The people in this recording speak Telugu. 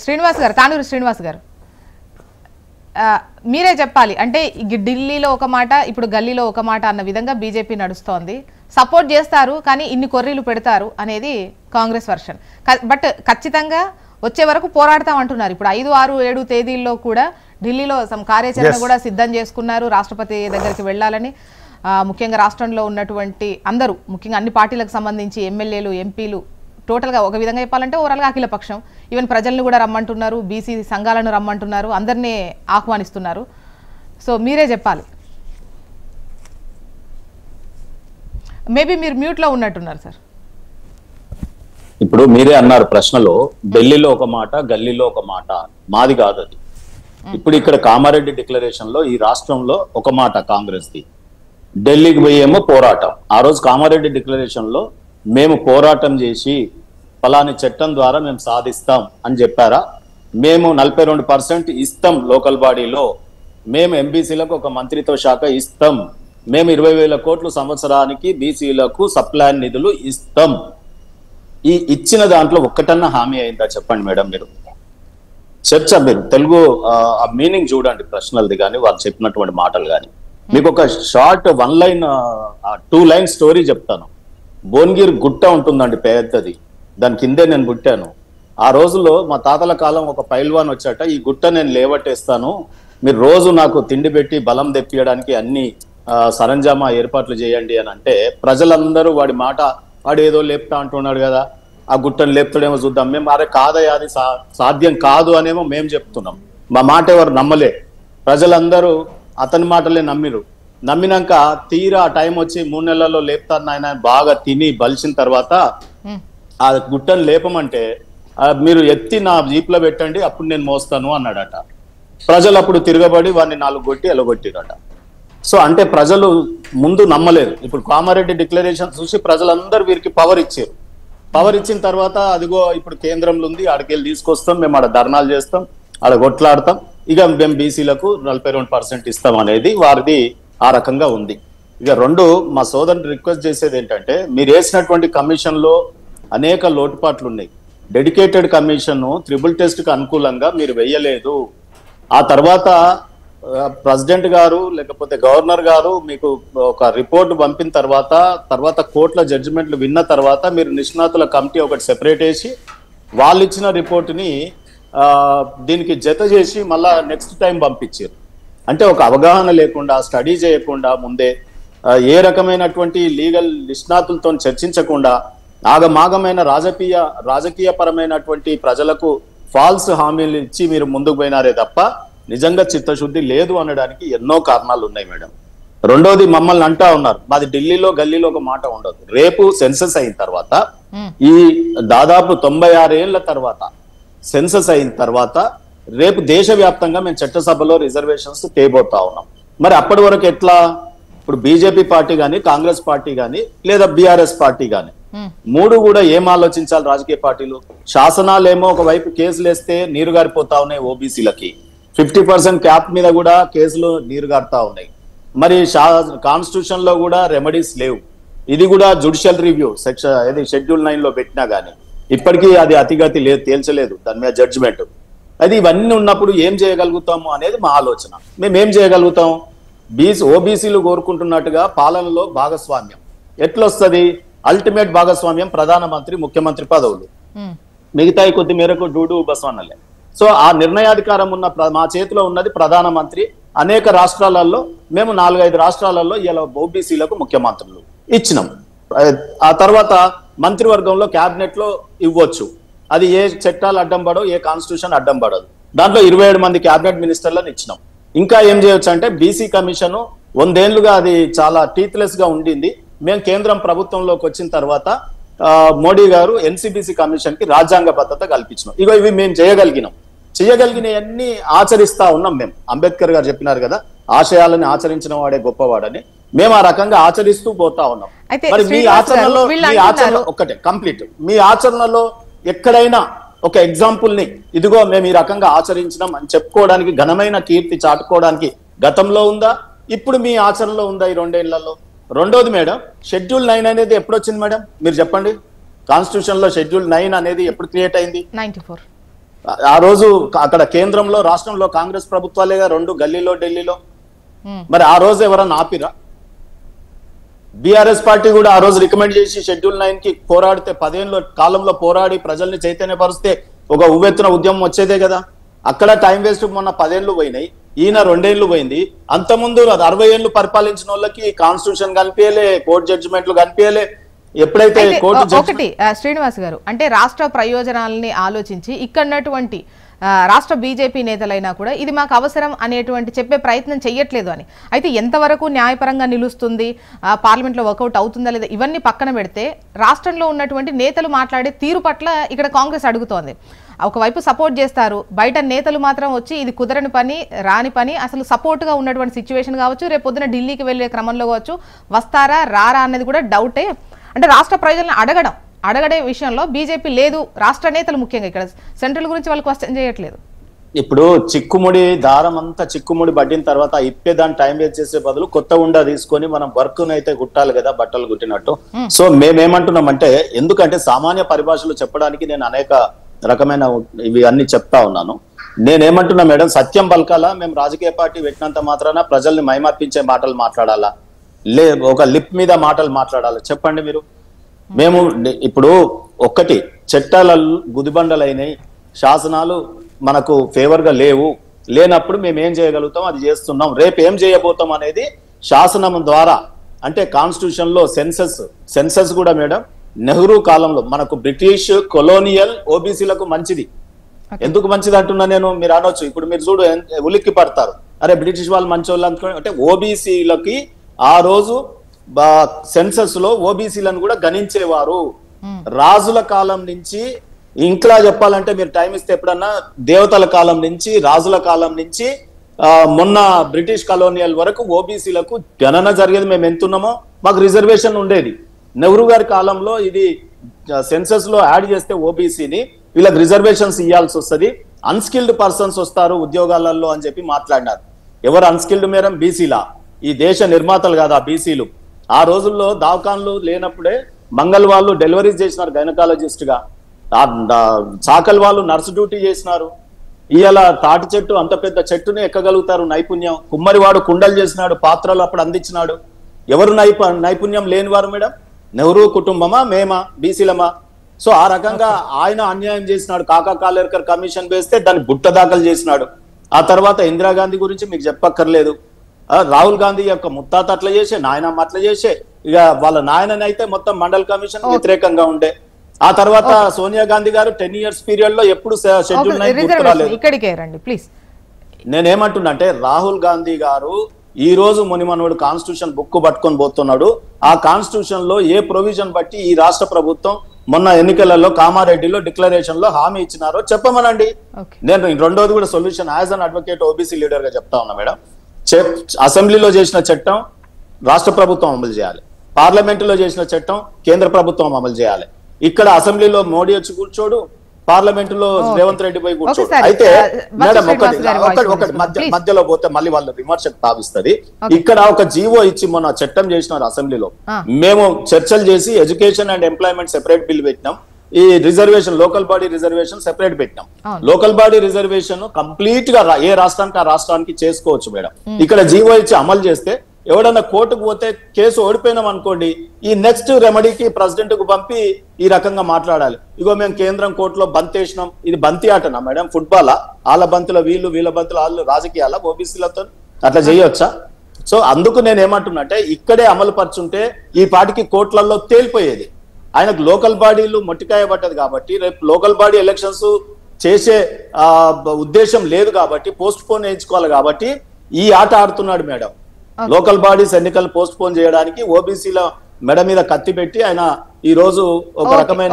శ్రీనివాస్ గారు, తానూరు శ్రీనివాస్ గారు, మీరే చెప్పాలి. అంటే ఢిల్లీలో ఒక మాట, ఇప్పుడు గల్లీలో ఒక మాట అన్న విధంగా బీజేపీ నడుస్తోంది. సపోర్ట్ చేస్తారు కానీ ఇన్ని కొర్రీలు పెడతారు అనేది కాంగ్రెస్ వర్షన్. బట్ ఖచ్చితంగా వచ్చే వరకు పోరాడతాం అంటున్నారు. ఇప్పుడు 5, 6, 7 తేదీల్లో కూడా ఢిల్లీలో కార్యాచరణ కూడా సిద్ధం చేసుకున్నారు. రాష్ట్రపతి దగ్గరికి వెళ్ళాలని ముఖ్యంగా రాష్ట్రంలో ఉన్నటువంటి అందరూ, ముఖ్యంగా అన్ని పార్టీలకు సంబంధించి ఎమ్మెల్యేలు, ఎంపీలు, టోటల్గా ఒక విధంగా చెప్పాలంటే ఓవరాల్గా అఖిలపక్షం, ఈవెన్ ప్రజలను కూడా రమ్మంటున్నారు, బీసీ సంఘాలను రమ్మంటున్నారు, అందరినీ ఆహ్వానిస్తున్నారు. సో మీరే చెప్పాలి. మేబీ మీరు మ్యూట్లో ఉన్నట్టున్నారు సార్. ఇప్పుడు మీరే అన్నారు ప్రశ్నలో, ఢిల్లీలో ఒక మాట, గల్లీలో ఒక మాట. మాది కాదు అది. ఇప్పుడు ఇక్కడ కామారెడ్డి డిక్లరేషన్ లో ఈ రాష్ట్రంలో ఒక మాట కాంగ్రెస్ది, ఢిల్లీకి పోయేమో పోరాటం. ఆ రోజు కామారెడ్డి డిక్లరేషన్ లో మేము పోరాటం చేసి ఫలాని చట్టం ద్వారా మేము సాధిస్తాం అని చెప్పారా? మేము 42% ఇస్తాం లోకల్ బాడీలో, మేము ఎంబీసీలకు ఒక మంత్రిత్వ శాఖ ఇస్తాం, మేము 20,000 కోట్లు సంవత్సరానికి బీసీలకు సప్లాన్ నిధులు ఇస్తాం. ఈ ఇచ్చిన దాంట్లో ఒక్కటన్నా హామీ అయిందా చెప్పండి మేడం. మీరు చర్చ, మీరు తెలుగు ఆ మీనింగ్ చూడండి ప్రశ్నలది కానీ వాళ్ళు చెప్పినటువంటి మాటలు కానీ. మీకు ఒక షార్ట్ 1 లైన్ 2 లైన్ స్టోరీ చెప్తాను. భువనగిరి గుట్ట ఉంటుందండి పెద్దది, దాని కిందే నేను పుట్టాను. ఆ రోజుల్లో మా తాతల కాలం ఒక పైల్వాన్ వచ్చాట, ఈ గుట్ట నేను లేవట్టేస్తాను, మీరు రోజు నాకు తిండి పెట్టి బలం తెప్పియడానికి అన్ని సరంజామా ఏర్పాట్లు చేయండి అని అంటే, ప్రజలందరూ వాడి మాట, వాడు ఏదో లేపుతా అంటున్నాడు కదా, ఆ గుట్టను లేపుతాడేమో చూద్దాం. మేము అరే కాదయ్యా అది సాధ్యం కాదు అనేమో మేము చెప్తున్నాం. మా మాట ఎవరు నమ్మలే, ప్రజలందరూ అతని మాటలే నమ్మిరు. నమ్మినాక తీరా టైం వచ్చి 3 నెలల్లో లేపుతాను ఆయన బాగా తిని బలిసిన తర్వాత ఆ గుట్టను లేపమంటే, మీరు ఎత్తి నా జీప్లో పెట్టండి అప్పుడు నేను మోస్తాను అన్నాడట. ప్రజలు అప్పుడు తిరగబడి వాడిని 4 కొట్టి ఎలగొట్టిరట. సో అంటే ప్రజలు ముందు నమ్మలేరు. ఇప్పుడు కామారెడ్డి డిక్లరేషన్ చూసి ప్రజలందరూ వీరికి పవర్ ఇచ్చారు. పవర్ ఇచ్చిన తర్వాత అదిగో ఇప్పుడు కేంద్రంలో ఉంది, ఆడికెళ్ళి తీసుకొస్తాం, మేము ఆడ ధర్నాలు చేస్తాం, ఆడ కొట్లాడతాం, ఇక మేము బీసీలకు 42% ఇస్తాం అనేది వారిది ఆ రకంగా ఉంది. ఇక 2, మా సోదరుని రిక్వెస్ట్ చేసేది ఏంటంటే, మీరు వేసినటువంటి కమిషన్ లో అనేక లోటుపాట్లు ఉన్నాయి. డెడికేటెడ్ కమిషన్ త్రిబుల్ టెస్ట్ కు అనుకూలంగా మీరు వేయలేదు. ఆ తర్వాత ప్రెసిడెంట్ గారు లేకపోతే గవర్నర్ గారు మీకు ఒక రిపోర్ట్ పంపిన తర్వాత కోర్టుల జడ్జిమెంట్లు విన్న తర్వాత మీరు నిష్ణాతుల కమిటీ ఒకటి సెపరేట్ చేసి వాళ్ళు ఇచ్చిన రిపోర్ట్ని దీనికి జత చేసి మళ్ళా నెక్స్ట్ టైం పంపించారు. అంటే ఒక అవగాహన లేకుండా, స్టడీ చేయకుండా, ముందే ఏ రకమైనటువంటి లీగల్ నిష్ణాతులతో చర్చించకుండా ఆగమాగమైన రాజకీయ పరమైనటువంటి ప్రజలకు ఫాల్స్ హామీలు ఇచ్చి మీరు ముందుకు పోయినారే తప్ప నిజంగా చిత్తశుద్ధి లేదు అనడానికి ఎన్నో కారణాలు ఉన్నాయి మేడం. 2వది, మమ్మల్ని అంటా ఉన్నారు మాది ఢిల్లీలో గల్లీలో ఒక మాట ఉండదు. రేపు సెన్సస్ అయిన తర్వాత, ఈ దాదాపు 96 ఏళ్ల తర్వాత సెన్సస్ అయిన తర్వాత రేపు దేశవ్యాప్తంగా మేము చట్టసభలో రిజర్వేషన్స్ తేబోతా ఉన్నాం. మరి అప్పటి వరకు ఎట్లా? ఇప్పుడు బీజేపీ పార్టీ కానీ, కాంగ్రెస్ పార్టీ కానీ, లేదా బీఆర్ఎస్ పార్టీ కానీ, 3 కూడా ఏం ఆలోచించాలి రాజకీయ పార్టీలు? శాసనాలేమో ఒకవైపు కేసులు వేస్తే నీరు గారిపోతా ఉన్నాయి, ఓబీసీలకి 50% క్యాప్ మీద కూడా కేసులు నీరు గారుతా ఉన్నాయి. మరి కాన్స్టిట్యూషన్ లో కూడా రెమెడీస్ లేవు. ఇది కూడా జుడిషియల్ రివ్యూ సెక్షన్ షెడ్యూల్ 9 లో పెట్టినా గానీ ఇప్పటికీ అది అతిగతి లేదు, తేల్చలేదు దాని మీద జడ్జిమెంట్. అది ఇవన్నీ ఉన్నప్పుడు ఏం చేయగలుగుతాము అనేది మా ఆలోచన. మేమేం చేయగలుగుతాం? ఓబీసీలు కోరుకుంటున్నట్టుగా పాలనలో భాగస్వామ్యం ఎట్లొస్తుంది? అల్టిమేట్ భాగస్వామ్యం ప్రధానమంత్రి, ముఖ్యమంత్రి పదవులు, మిగతాయి కొద్ది మేరకు డూడు బస్వన్నలే. సో ఆ నిర్ణయాధికారం ఉన్న మా చేతిలో ఉన్నది ప్రధానమంత్రి. అనేక రాష్ట్రాలలో మేము 4-5 రాష్ట్రాలలో ఇలా ఓబీసీలకు ముఖ్యమంత్రులు ఇచ్చినాం. ఆ తర్వాత మంత్రివర్గంలో క్యాబినెట్ లో ఇవ్వచ్చు. అది ఏ చట్టాలు అడ్డం పడవు, ఏ కాన్స్టిట్యూషన్ అడ్డం పడదు. దాంట్లో 27 మంది క్యాబినెట్ మినిస్టర్లను ఇచ్చినాం. ఇంకా ఏం చేయొచ్చు అంటే, బీసీ కమిషన్ 100 ఏళ్లుగా అది చాలా టీత్లెస్ గా ఉండింది. మేము కేంద్రం ప్రభుత్వంలోకి వచ్చిన తర్వాత మోడీ గారు ఎన్సీబీసీ కమిషన్ కి రాజ్యాంగ భద్రత కల్పించినాం. ఇగో ఇవి మేము చేయగలిగినవన్నీ ఆచరిస్తా ఉన్నాం. మేము అంబేద్కర్ గారు చెప్పినారు కదా, ఆశయాలను ఆచరించిన వాడే గొప్పవాడని. మేము ఆ రకంగా ఆచరిస్తూ పోతా ఉన్నాం. మరి మీ ఆచరణలో ఒక్కటే కంప్లీట్, మీ ఆచరణలో ఎక్కడైనా ఒక ఎగ్జాంపుల్ ని ఇదిగో మేము ఈ రకంగా ఆచరించినాం అని చెప్పుకోవడానికి, ఘనమైన కీర్తి చాటుకోవడానికి గతంలో ఉందా, ఇప్పుడు మీ ఆచరణలో ఉందా ఈ 2 ఏళ్లలో? 2వది మేడం, షెడ్యూల్ 9 అనేది ఎప్పుడు వచ్చింది మేడం? మీరు చెప్పండి. కాన్స్టిట్యూషన్ లో షెడ్యూల్ 9 అనేది ఎప్పుడు క్రియేట్ అయింది? ఆ రోజు అక్కడ కేంద్రంలో రాష్ట్రంలో కాంగ్రెస్ ప్రభుత్వాలేగా రెండు, గల్లీలో ఢిల్లీలో. మరి ఆ రోజు ఎవరన్నా ఆపిరా? బీఆర్ఎస్ పార్టీ కూడా ఆ రోజు రికమెండ్ చేసి షెడ్యూల్ 9 కి పోరాడితే 10 ఏళ్ళ కాలంలో పోరాడి ప్రజల్ని చైతన్యపరిస్తే ఒక ఉవ్వెత్తున ఉద్యమం వచ్చేదే కదా. అక్కడ టైం వేస్ట్. మొన్న 10 ఏళ్ళు పోయినాయి, ఈయన 2 ఏళ్ళు పోయింది. అంతకుముందు 60 ఏళ్ళు పరిపాలించిన వాళ్ళకి కాన్స్టిట్యూషన్ కనిపించలే, కోర్టు జడ్జిమెంట్లు కనిపించలే. ఎప్పుడైతే కోర్టు ఒకటి శ్రీనివాస్ గారు అంటే రాష్ట్ర ప్రయోజనాలని ఆలోచించి ఇక్కడున్నటువంటి రాష్ట్ర బీజేపీ నేతలైనా కూడా ఇది మాకు అవసరం అనేటువంటి చెప్పే ప్రయత్నం చెయ్యట్లేదు అని. అయితే ఎంతవరకు న్యాయపరంగా నిలుస్తుంది, పార్లమెంట్లో వర్కౌట్ అవుతుందా లేదా ఇవన్నీ పక్కన పెడితే రాష్ట్రంలో ఉన్నటువంటి నేతలు మాట్లాడే తీరు పట్ల ఇక్కడ కాంగ్రెస్ అడుగుతోంది. ఒకవైపు సపోర్ట్ చేస్తారు, బయట నేతలు మాత్రం వచ్చి ఇది కుదరని పని, రాని పని, అసలు సపోర్ట్గా ఉన్నటువంటి సిచ్యువేషన్ కావచ్చు, రేపు పొద్దున ఢిల్లీకి వెళ్ళే క్రమంలో కావచ్చు, వస్తారా రారా అన్నది కూడా డౌటే. అంటే రాష్ట్ర ప్రజలను అడగడే విషయంలో బీజేపీ లేదు, రాష్ట్ర నేతలు ముఖ్యంగా ఇక్కడ సెంట్రల్ గురించి వాళ్ళు క్వశ్చన్ చేయట్లేదు. ఇప్పుడు చిక్కుముడి దారం అంతా చిక్కుముడి పడ్డిన తర్వాత ఇప్పేదాన్ని టైం వేస్ట్ చేసే బదులు కొత్త ఉండ తీసుకొని మనం వర్క్ అయితే కుట్టాలి కదా, బట్టలు కుట్టినట్టు. సో మేమేమంటున్నామంటే, ఎందుకంటే సామాన్య పరిభాషలు చెప్పడానికి నేను అనేక రకమైన ఇవి అన్ని చెప్తా ఉన్నాను. నేనేమంటున్నా మేడం, సత్యం పలకాలా? మేము రాజకీయ పార్టీ పెట్టినంత మాత్రాన ప్రజల్ని మైమర్పించే మాటలు మాట్లాడాలా, ఒక లిప్ మీద మాటలు మాట్లాడాలా? చెప్పండి మీరు. మేము ఇప్పుడు ఒక్కటి, చట్టాల గుదిబండలైనవి, శాసనాలు మనకు ఫేవర్ గా లేనప్పుడు మేము ఏం చేయగలుగుతాం అది చేస్తున్నాం. రేపు ఏం చేయబోతాం అనేది శాసనం ద్వారా, అంటే కాన్స్టిట్యూషన్ లో సెన్సస్ కూడా మేడం నెహ్రూ కాలంలో మనకు బ్రిటిష్ కొలోనియల్ ఓబీసీలకు మంచిది. ఎందుకు మంచిది అంటున్నా నేను, మీరు అనొచ్చు. ఇప్పుడు మీరు చూడు, ఉలిక్కి పడతారు, అరే బ్రిటిష్ వాళ్ళు మంచి వాళ్ళు అనుకో. అంటే ఓబీసీలకి ఆ రోజు సెన్సస్ లో ఓబీసీలను కూడా గణించేవారు. రాజుల కాలం నుంచి, ఇంకా చెప్పాలంటే మీరు టైం ఇస్తే ఎప్పుడన్నా, దేవతల కాలం నుంచి, రాజుల కాలం నుంచి మొన్న బ్రిటిష్ కలోనియల్ వరకు ఓబీసీలకు గణన జరిగేది. మేము ఎంతున్నామో మాకు రిజర్వేషన్ ఉండేది. నెహ్రూ గారి కాలంలో ఇది సెన్సస్ లో యాడ్ చేస్తే ఓబీసీని వీళ్ళకి రిజర్వేషన్స్ ఇవ్వాల్సి వస్తుంది, అన్స్కిల్డ్ పర్సన్స్ వస్తారు ఉద్యోగాలలో అని చెప్పి మాట్లాడినారు. ఎవరు అన్స్కిల్డ్ మేరం? బీసీలా. ఈ దేశ నిర్మాతలు కాదా బీసీలు? ఆ రోజుల్లో దవాఖాన్లు లేనప్పుడే మంగళ వాళ్ళు డెలివరీస్ చేసినారు గైనకాలజిస్ట్ గా, చాకల్ వాళ్ళు నర్సు డ్యూటీ చేసినారు. ఇవాళ తాటి చెట్టు, అంత పెద్ద చెట్టుని ఎక్కగలుగుతారు నైపుణ్యం. కుమ్మరివాడు కుండలు చేసినాడు, పాత్రలు అప్పుడు అందించినాడు. ఎవరు నైపుణ్యం లేనివారు మేడం? నెహ్రూ కుటుంబమా, మేమా, బీసీలమా? సో ఆ రకంగా ఆయన అన్యాయం చేసినాడు. కాకా కాలేకర్ కమిషన్ వేస్తే దాన్ని బుట్ట దాఖలు చేసినాడు. ఆ తర్వాత ఇందిరాగాంధీ గురించి మీకు చెప్పక్కర్లేదు. రాహుల్ గాంధీ యొక్క ముత్తాత అట్లా చేసే, నాయనమ్మ అట్లా చేసే, ఇక వాళ్ళ నాయననైతే మొత్తం మండల్ కమిషన్ వ్యతిరేకంగా ఉండే. ఆ తర్వాత సోనియా గాంధీ గారు 10 years పీరియడ్ లో ఎప్పుడు షెడ్యూల్ 9 నేనేమంటున్నా అంటే, రాహుల్ గాంధీ గారు ఈ రోజు మునిమనుడు కాన్స్టిట్యూషన్ బుక్ పట్టుకొని పోతున్నాడు. ఆ కాన్స్టిట్యూషన్ లో ఏ ప్రొవిజన్ బట్టి ఈ రాష్ట్ర ప్రభుత్వం మొన్న ఎన్నికలలో కామారెడ్డిలో డిక్లరేషన్ లో హామీ ఇచ్చినారో చెప్పమనండి. నేను రెండోది కూడా solution as an advocate OBC leader గా చెప్తా ఉన్నా మేడం. అసెంబ్లీలో చేసిన చట్టం రాష్ట్ర ప్రభుత్వం అమలు చేయాలి, పార్లమెంటులో చేసిన చట్టం కేంద్ర ప్రభుత్వం అమలు చేయాలి. ఇక్కడ అసెంబ్లీలో మోడీ వచ్చి కూర్చోడు, పార్లమెంటులో రేవంత్ రెడ్డి పోయి కూర్చోడు. అయితే మేడం ఒకటి మధ్యలో పోతే మళ్ళీ వాళ్ళ విమర్శకు తావిస్తుంది. ఇక్కడ ఒక జీవో ఇచ్చి మొన్న చట్టం చేసినారు అసెంబ్లీలో. మేము చర్చలు చేసి education and employment separate bill పెట్టినాం. ఈ reservation, local body reservation separate పెట్టినాం. లోకల్ బాడీ రిజర్వేషన్ కంప్లీట్ గా ఏ రాష్ట్రానికి ఆ రాష్ట్రానికి చేసుకోవచ్చు మేడం. ఇక్కడ జీవో ఇచ్చి అమలు చేస్తే ఎవడన్నా కోర్టుకు పోతే కేసు ఓడిపోయినాం అనుకోండి, ఈ నెక్స్ట్ రెమెడీకి ప్రెసిడెంట్ కు పంపి ఈ రకంగా మాట్లాడాలి. ఇగో మేము కేంద్రం కోర్టులో బంతేసినాం. ఇది బంతి ఆటనా మేడం? ఫుట్బాలా? వాళ్ళ బంతుల వీళ్ళు, వీళ్ళ బంతుల వాళ్ళు, రాజకీయాల ఓబీసీలతో అట్లా చేయొచ్చా? సో అందుకు నేను ఏమంటున్నా అంటే, ఇక్కడే అమలు పరుచుంటే ఈ పాటికి కోర్టులలో తేలిపోయేది. ఆయనకు లోకల్ బాడీలు మొట్టికాయ పడ్డది కాబట్టి, రేపు లోకల్ బాడీ ఎలక్షన్స్ చేసే ఉద్దేశం లేదు కాబట్టి, పోస్ట్ పోన్ వేయించుకోవాలి కాబట్టి ఈ ఆట ఆడుతున్నాడు మేడం. లోకల్ బాడీస్ ఎన్నికలు పోస్ట్ పోన్ చేయడానికి ఓబీసీల మెడ మీద కత్తి పెట్టి ఆయన ఈ రోజు ఒక రకమైన